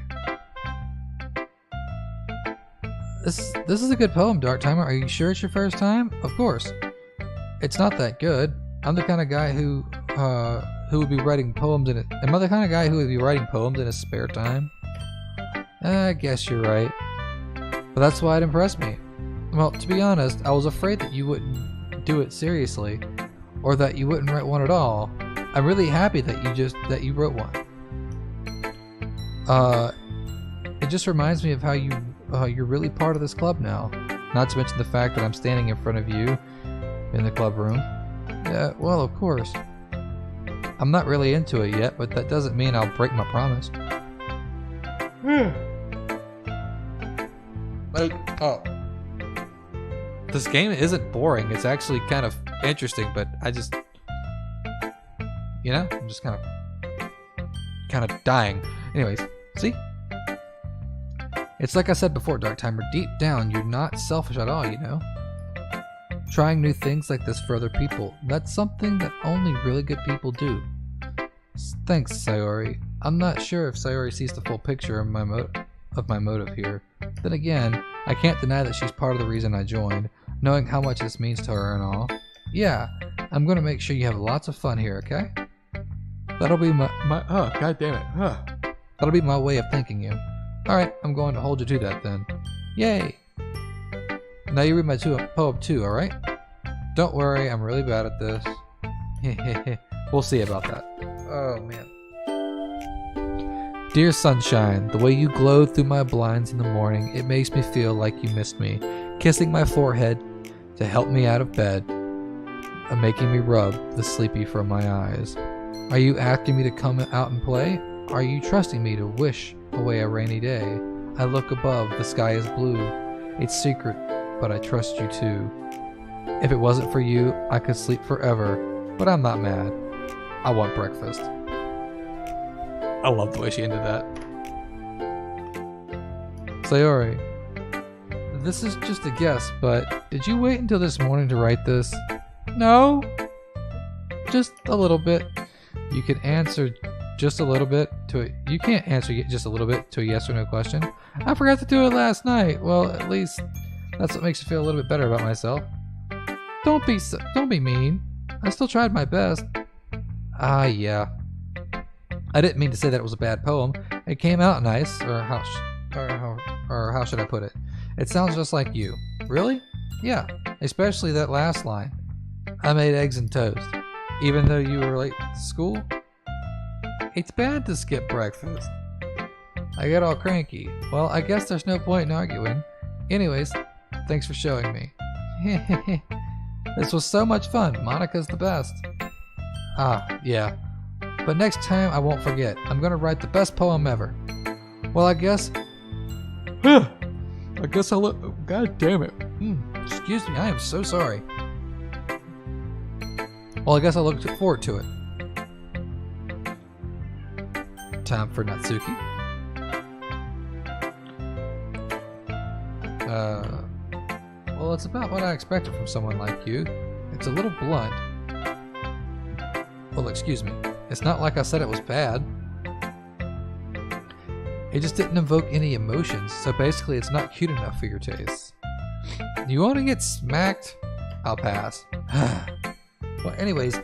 This is a good poem, Darktimer. Are you sure it's your first time? Of course. It's not that good. I'm the kind of guy who would be writing poems in it. Am I the kind of guy who would be writing poems in his spare time? I guess you're right. But that's why it impressed me. Well, to be honest, I was afraid that you wouldn't do it seriously, or that you wouldn't write one at all. I'm really happy that you wrote one. It just reminds me of how you're really part of this club now. Not to mention the fact that I'm standing in front of you in the club room. Yeah, well, of course. I'm not really into it yet, but that doesn't mean I'll break my promise. This game isn't boring. It's actually kind of interesting, but you know? I'm just kind of dying. Anyways, see? It's like I said before, Darktimer, deep down, you're not selfish at all, you know? Trying new things like this for other people, that's something that only really good people do. Thanks, Sayori. I'm not sure if Sayori sees the full picture of my motive here. Then again, I can't deny that she's part of the reason I joined, knowing how much this means to her and all. Yeah, I'm gonna make sure you have lots of fun here, okay? That'll be God damn it. that'll be my way of thanking you. Alright, I'm going to hold you to that then. Yay! Now you read my poem too, alright? Don't worry, I'm really bad at this. We'll see about that. Oh, man. Dear sunshine, the way you glowed through my blinds in the morning, it makes me feel like you missed me. Kissing my forehead to help me out of bed, and making me rub the sleepy from my eyes. Are you asking me to come out and play? Are you trusting me to wish away a rainy day? I look above, the sky is blue. It's secret, but I trust you too. If it wasn't for you, I could sleep forever, but I'm not mad. I want breakfast. I love the way she ended that. Sayori, this is just a guess, but did you wait until this morning to write this? No? Just a little bit. You can answer just a little bit to it. You can't answer just a little bit to a yes or no question. I forgot to do it last night. Well, at least that's what makes me feel a little bit better about myself. Don't be mean. I still tried my best. Yeah. I didn't mean to say that it was a bad poem. It came out nice, or how should I put it? It sounds just like you. Really? Yeah, especially that last line. I made eggs and toast, even though you were late to school. It's bad to skip breakfast. I get all cranky. Well, I guess there's no point in arguing. Anyways, thanks for showing me. This was so much fun. Monica's the best. Yeah. But next time I won't forget. I'm gonna write the best poem ever. Well, I guess... I guess I'll look... God damn it. Excuse me, I am so sorry. Well, I guess I look forward to it. Time for Natsuki. Well, it's about what I expected from someone like you. It's a little blunt. Well, excuse me. It's not like I said it was bad. It just didn't evoke any emotions, so basically it's not cute enough for your taste. You want to get smacked? I'll pass. Well, anyways,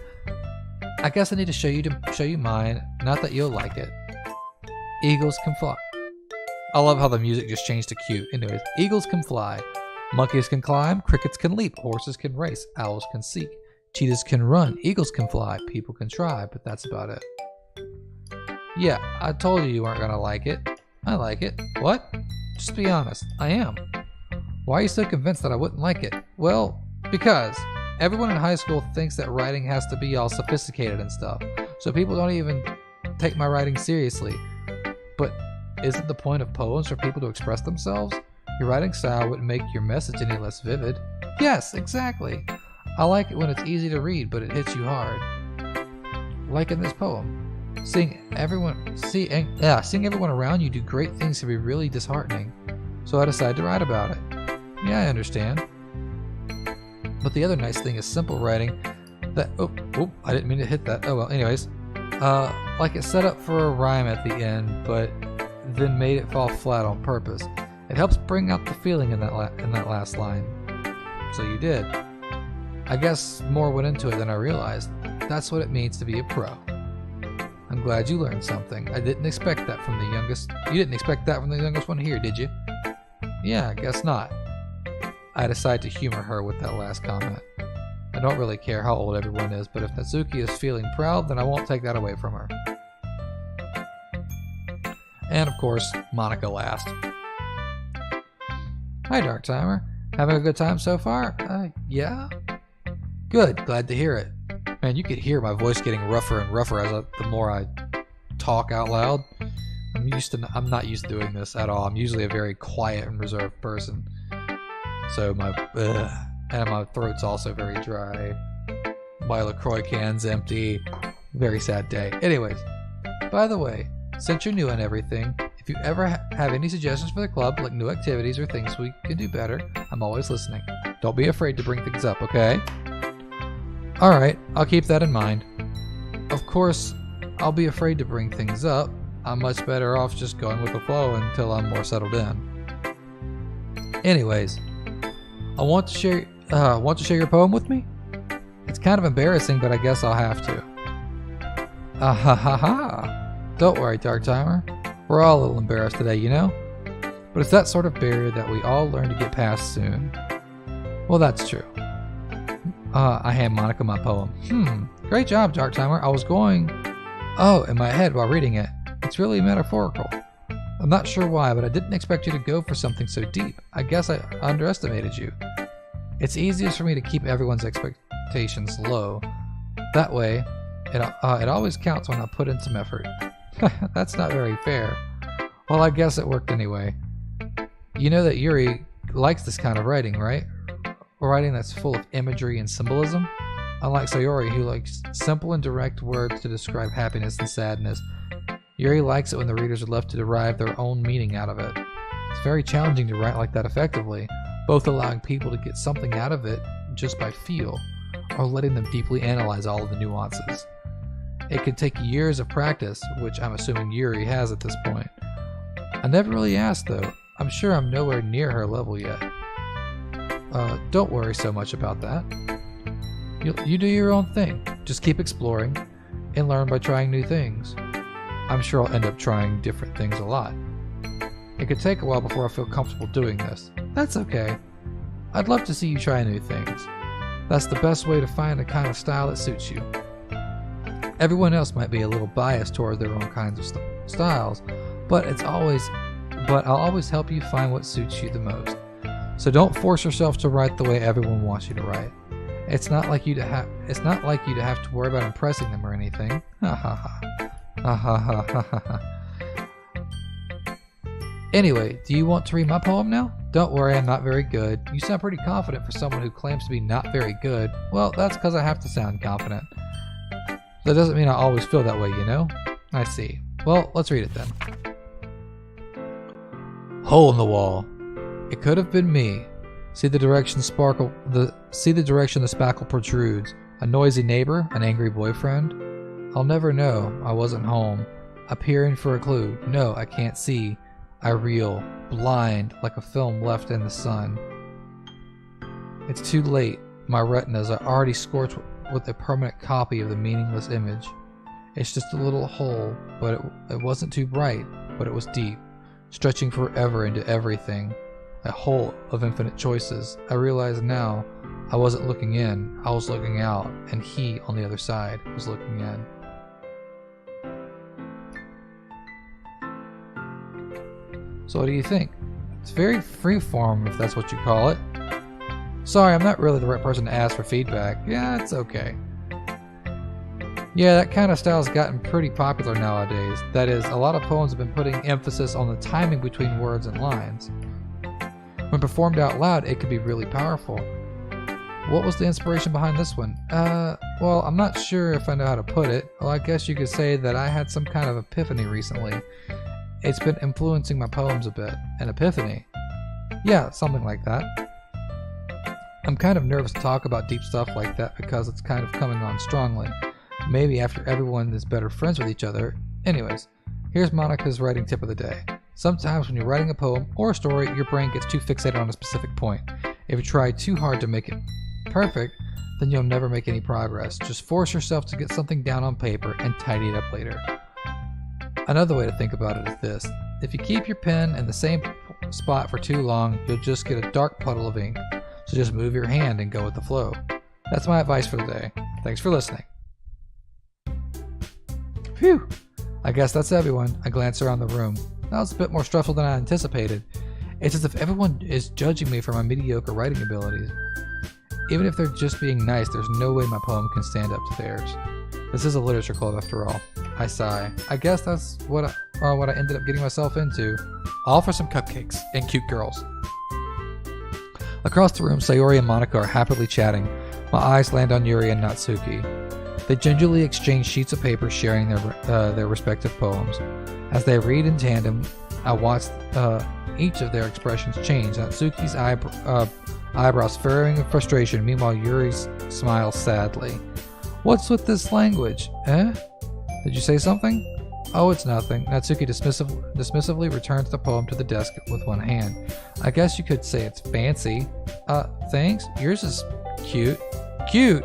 I guess I need to show you mine. Not that you'll like it. Eagles can fly. I love how the music just changed to cute. Anyways, eagles can fly. Monkeys can climb. Crickets can leap. Horses can race. Owls can seek. Cheetahs can run. Eagles can fly. People can try, but that's about it. Yeah, I told you weren't gonna like it. I like it. What? Just be honest. I am. Why are you so convinced that I wouldn't like it? Well, because everyone in high school thinks that writing has to be all sophisticated and stuff. So people don't even take my writing seriously. But isn't the point of poems for people to express themselves? Your writing style wouldn't make your message any less vivid. Yes, exactly. I like it when it's easy to read, but it hits you hard. Like in this poem. Seeing everyone around you do great things can be really disheartening. So I decided to write about it. Yeah, I understand. But the other nice thing is simple writing that... Oh, I didn't mean to hit that. Oh well, anyways. Like it set up for a rhyme at the end, but then made it fall flat on purpose. It helps bring out the feeling in that last line. So you did. I guess more went into it than I realized. That's what it means to be a pro. I'm glad you learned something. I didn't expect that from the youngest. You didn't expect that from the youngest one here, did you? Yeah, I guess not. I decided to humor her with that last comment. I don't really care how old everyone is, but if Natsuki is feeling proud, then I won't take that away from her. And of course, Monica last. Hi, Darktimer. Having a good time so far? Yeah? Good, glad to hear it. Man, you could hear my voice getting rougher and rougher the more I talk out loud. I'm not used to doing this at all. I'm usually a very quiet and reserved person. So my throat's also very dry. My LaCroix can's empty. Very sad day. Anyways, by the way, since you're new and everything, if you ever have any suggestions for the club, like new activities or things we can do better, I'm always listening. Don't be afraid to bring things up, okay? Alright, I'll keep that in mind. Of course, I'll be afraid to bring things up. I'm much better off just going with the flow until I'm more settled in. Anyways, I want to share your poem with me? It's kind of embarrassing, but I guess I'll have to. Ah ha ha ha. Don't worry, Darktimer. We're all a little embarrassed today, you know? But it's that sort of barrier that we all learn to get past soon. Well, that's true. I hand Monica my poem. Great job, Darktimer. I was going... Oh, in my head while reading it. It's really metaphorical. I'm not sure why, but I didn't expect you to go for something so deep. I guess I underestimated you. It's easiest for me to keep everyone's expectations low. That way, it always counts when I put in some effort. That's not very fair. Well, I guess it worked anyway. You know that Yuri likes this kind of writing, right? Writing that's full of imagery and symbolism. Unlike Sayori, who likes simple and direct words to describe happiness and sadness, Yuri likes it when the readers are left to derive their own meaning out of it. It's very challenging to write like that effectively, both allowing people to get something out of it just by feel, or letting them deeply analyze all of the nuances. It could take years of practice, which I'm assuming Yuri has at this point. I never really asked though. I'm sure I'm nowhere near her level yet. Don't worry so much about that. You do your own thing. Just keep exploring and learn by trying new things. I'm sure I'll end up trying different things a lot. It could take a while before I feel comfortable doing this. That's okay. I'd love to see you try new things. That's the best way to find the kind of style that suits you. Everyone else might be a little biased toward their own kinds of styles, but I'll always help you find what suits you the most. So don't force yourself to write the way everyone wants you to write. It's not like you to have to worry about impressing them or anything. Ha ha ha. Ha ha ha ha ha ha. Anyway, do you want to read my poem now? Don't worry, I'm not very good. You sound pretty confident for someone who claims to be not very good. Well, that's because I have to sound confident. That doesn't mean I always feel that way, you know? I see. Well, let's read it then. Hole in the wall. It could have been me. See the direction the spackle protrudes. A noisy neighbor, an angry boyfriend. I'll never know. I wasn't home. I'm peering for a clue. No, I can't see. I reel, blind, like a film left in the sun. It's too late. My retinas are already scorched with a permanent copy of the meaningless image. It's just a little hole, but it wasn't too bright, but it was deep, stretching forever into everything. A hole of infinite choices. I realize now I wasn't looking in, I was looking out, and he on the other side was looking in. So what do you think? It's very freeform, if that's what you call it. Sorry, I'm not really the right person to ask for feedback. Yeah, it's okay. Yeah, that kind of style's gotten pretty popular nowadays. That is, a lot of poems have been putting emphasis on the timing between words and lines. When performed out loud, it could be really powerful. What was the inspiration behind this one? Well, I'm not sure if I know how to put it. Well, I guess you could say that I had some kind of epiphany recently. It's been influencing my poems a bit. An epiphany? Yeah, something like that. I'm kind of nervous to talk about deep stuff like that because it's kind of coming on strongly. Maybe after everyone is better friends with each other. Anyways, here's Monica's writing tip of the day. Sometimes when you're writing a poem or a story, your brain gets too fixated on a specific point. If you try too hard to make it perfect, then you'll never make any progress. Just force yourself to get something down on paper and tidy it up later. Another way to think about it is this. If you keep your pen in the same spot for too long, you'll just get a dark puddle of ink. So just move your hand and go with the flow. That's my advice for the day. Thanks for listening. Phew! I guess that's everyone. I glance around the room. That was a bit more stressful than I anticipated. It's as if everyone is judging me for my mediocre writing abilities. Even if they're just being nice, there's no way my poem can stand up to theirs. This is a literature club after all. I sigh. I guess that's what I ended up getting myself into. All for some cupcakes and cute girls. Across the room, Sayori and Monica are happily chatting. My eyes land on Yuri and Natsuki. They gingerly exchange sheets of paper, sharing their respective poems. As they read in tandem, I watch each of their expressions change. Natsuki's eyebrows furrowing in frustration. Meanwhile, Yuri's smiles sadly. What's with this language? Eh? Did you say something? Oh, it's nothing. Natsuki dismissively returns the poem to the desk with one hand. I guess you could say it's fancy. Thanks. Yours is cute. Cute?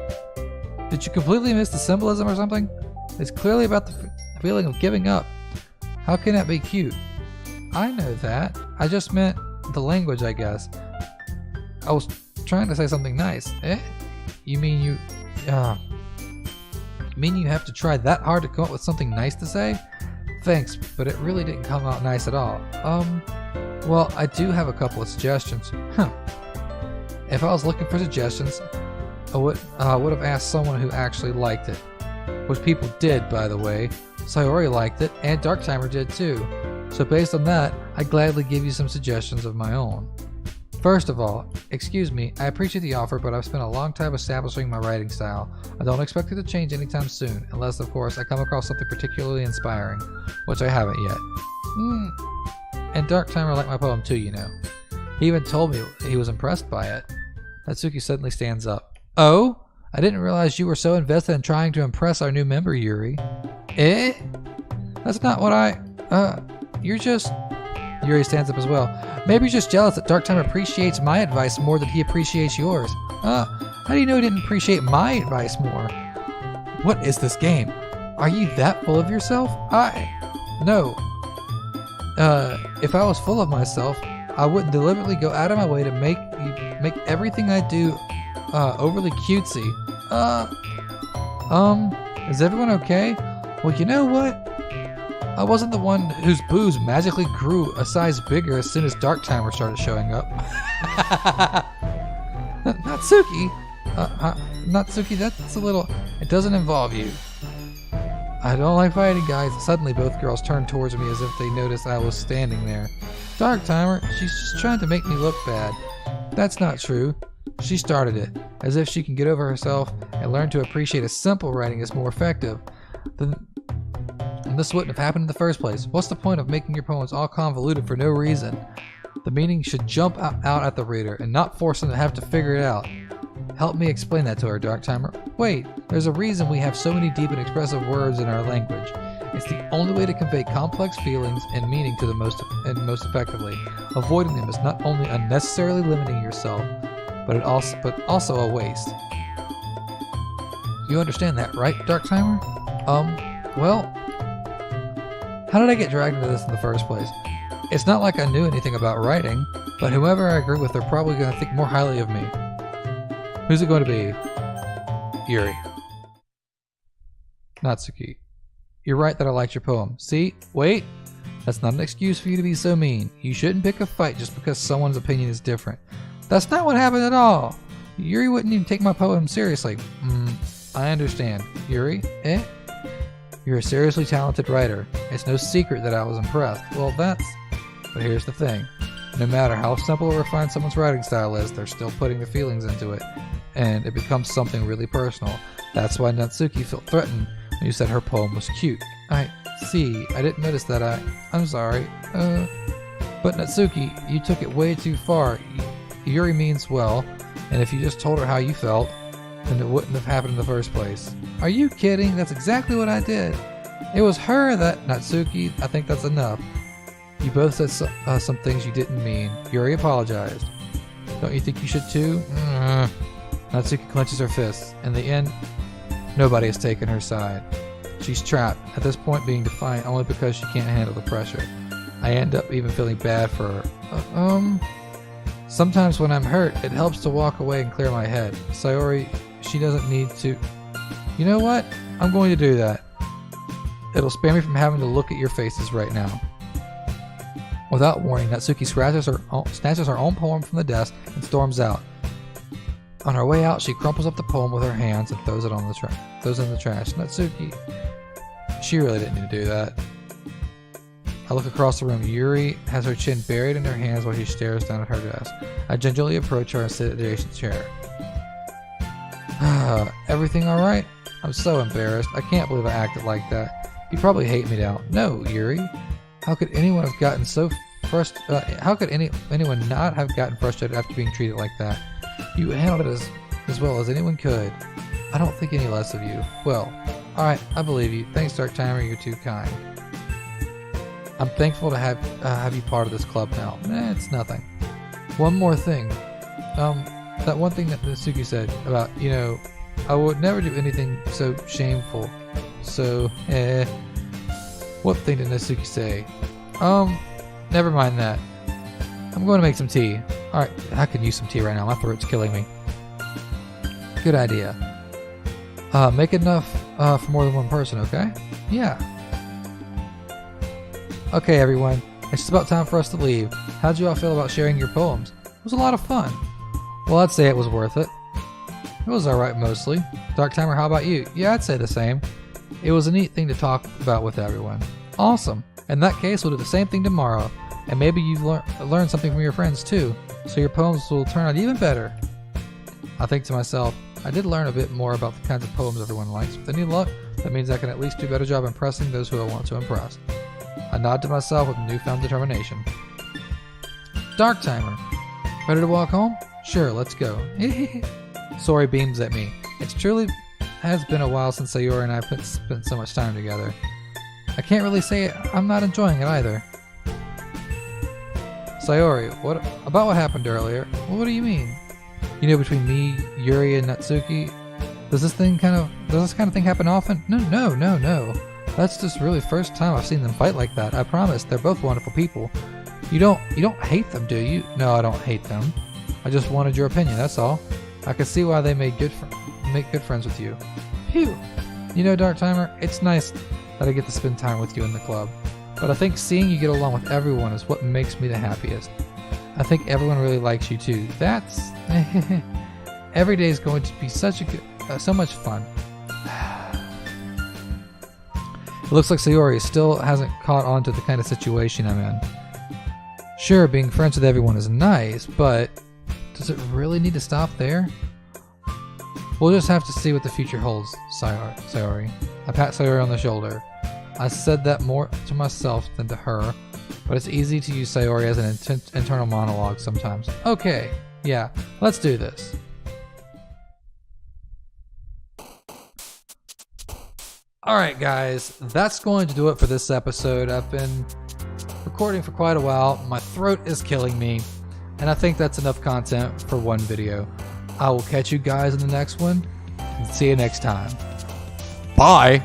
Did you completely miss the symbolism or something? It's clearly about the feeling of giving up. How can that be cute? I know that. I just meant the language, I guess. I was trying to say something nice. Eh? You mean you have to try that hard to come up with something nice to say? Thanks, but it really didn't come out nice at all. Well, I do have a couple of suggestions. If I was looking for suggestions, I would have asked someone who actually liked it. Which people did, by the way. Sayori liked it, and Darktimer did too. So based on that, I'd gladly give you some suggestions of my own. First of all, excuse me, I appreciate the offer, but I've spent a long time establishing my writing style. I don't expect it to change anytime soon, unless of course I come across something particularly inspiring, which I haven't yet. And Darktimer liked my poem too, you know. He even told me he was impressed by it. Natsuki suddenly stands up. Oh? I didn't realize you were so invested in trying to impress our new member, Yuri. Eh? That's not what you're just... Yuri stands up as well. Maybe you're just jealous that Darktimer appreciates my advice more than he appreciates yours. How do you know he didn't appreciate my advice more? What is this game? Are you that full of yourself? No. If I was full of myself, I wouldn't deliberately go out of my way to make everything I do overly cutesy. Is everyone okay? Well, you know what? I wasn't the one whose boobs magically grew a size bigger as soon as Darktimer started showing up. Natsuki? Natsuki, that's a little... It doesn't involve you. I don't like fighting, guys. Suddenly, both girls turned towards me as if they noticed I was standing there. Darktimer, she's just trying to make me look bad. That's not true. She started it, as if she can get over herself and learn to appreciate a simple writing is more effective. And this wouldn't have happened in the first place. What's the point of making your poems all convoluted for no reason? The meaning should jump out at the reader and not force them to have to figure it out. Help me explain that to her, Darktimer. Wait, there's a reason we have so many deep and expressive words in our language. It's the only way to convey complex feelings and meaning to the most effectively. Avoiding them is not only unnecessarily limiting yourself, but also a waste. You understand that, right, Darktimer? Well, how did I get dragged into this in the first place? It's not like I knew anything about writing, but whoever I agree with, they're probably going to think more highly of me. Who's it going to be? Yuri. Natsuki. You're right that I liked your poem. See? Wait! That's not an excuse for you to be so mean. You shouldn't pick a fight just because someone's opinion is different. That's not what happened at all! Yuri wouldn't even take my poem seriously. I understand. Yuri? Eh? You're a seriously talented writer. It's no secret that I was impressed. Well, but here's the thing. No matter how simple or refined someone's writing style is, they're still putting their feelings into it, and it becomes something really personal. That's why Natsuki felt threatened when you said her poem was cute. I see. I didn't notice that. I'm sorry. But Natsuki, you took it way too far. Yuri means well, and if you just told her how you felt, then it wouldn't have happened in the first place. Are you kidding? That's exactly what I did. It was her that... Natsuki, I think that's enough. You both said some things you didn't mean. Yuri apologized. Don't you think you should too? Natsuki clenches her fists. In the end, nobody has taken her side. She's trapped, at this point being defiant only because she can't handle the pressure. I end up even feeling bad for her. Sometimes when I'm hurt, it helps to walk away and clear my head. Sayori, she doesn't need to... You know what? I'm going to do that. It'll spare me from having to look at your faces right now. Without warning, Natsuki snatches her own poem from the desk and storms out. On her way out, she crumples up the poem with her hands and throws it in the trash. Natsuki, she really didn't need to do that. I look across the room. Yuri has her chin buried in her hands while she stares down at her desk. I gingerly approach her and sit at the adjacent chair. Everything all right? I'm so embarrassed. I can't believe I acted like that. You probably hate me now. No, Yuri. How could anyone have gotten so frustrated? How could anyone not have gotten frustrated after being treated like that? You handled it as well as anyone could. I don't think any less of you. Well, alright, I believe you. Thanks, Darktimer, you're too kind. I'm thankful to have you part of this club now. It's nothing. One more thing. That one thing that Natsuki said about, I would never do anything so shameful. So, what thing did Natsuki say? Never mind that. I'm going to make some tea. Alright, I could use some tea right now. My throat's killing me. Good idea. Make enough for more than one person, okay? Yeah. Okay, everyone. It's just about time for us to leave. How'd you all feel about sharing your poems? It was a lot of fun. Well, I'd say it was worth it. It was alright mostly. Darktimer, how about you? Yeah, I'd say the same. It was a neat thing to talk about with everyone. Awesome. In that case, we'll do the same thing tomorrow. And maybe you've learned something from your friends too, so your poems will turn out even better. I think to myself, I did learn a bit more about the kinds of poems everyone likes. With any luck, that means I can at least do a better job impressing those who I want to impress. I nod to myself with newfound determination. Darktimer, ready to walk home? Sure, let's go. Sayori beams at me. It truly has been a while since Sayori and I spent so much time together. I can't really say I'm not enjoying it either. Sayori, what about what happened earlier? Well, what do you mean? Between me, Yuri, and Natsuki, does this kind of thing happen often? No. That's just really the first time I've seen them fight like that. I promise, they're both wonderful people. You don't hate them, do you? No, I don't hate them. I just wanted your opinion, that's all. I could see why they make good friends with you. Phew. Darktimer, it's nice that I get to spend time with you in the club. But I think seeing you get along with everyone is what makes me the happiest. I think everyone really likes you too. That's... Every day is going to be so much fun. It looks like Sayori still hasn't caught on to the kind of situation I'm in. Sure, being friends with everyone is nice, but does it really need to stop there? We'll just have to see what the future holds, Sayori. I pat Sayori on the shoulder. I said that more to myself than to her, but it's easy to use Sayori as an internal monologue sometimes. Okay, yeah, let's do this. Alright guys, that's going to do it for this episode. I've been recording for quite a while, my throat is killing me, and I think that's enough content for one video. I will catch you guys in the next one, and see you next time. Bye!